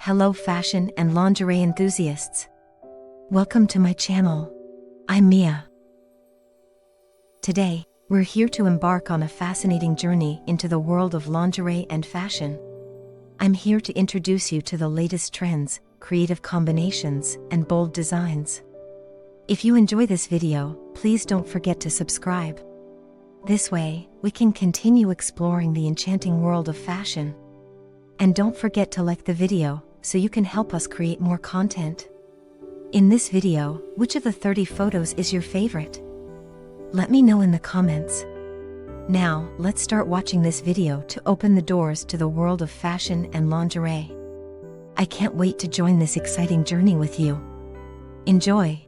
Hello fashion and lingerie enthusiasts. Welcome to my channel. I'm Mia. Today, we're here to embark on a fascinating journey into the world of lingerie and fashion. I'm here to introduce you to the latest trends, creative combinations, and bold designs. If you enjoy this video, please don't forget to subscribe. This way, we can continue exploring the enchanting world of fashion. And don't forget to like the video, so you can help us create more content. In this video, which of the 30 photos is your favorite? Let me know in the comments. Now, let's start watching this video to open the doors to the world of fashion and lingerie. I can't wait to join this exciting journey with you. Enjoy!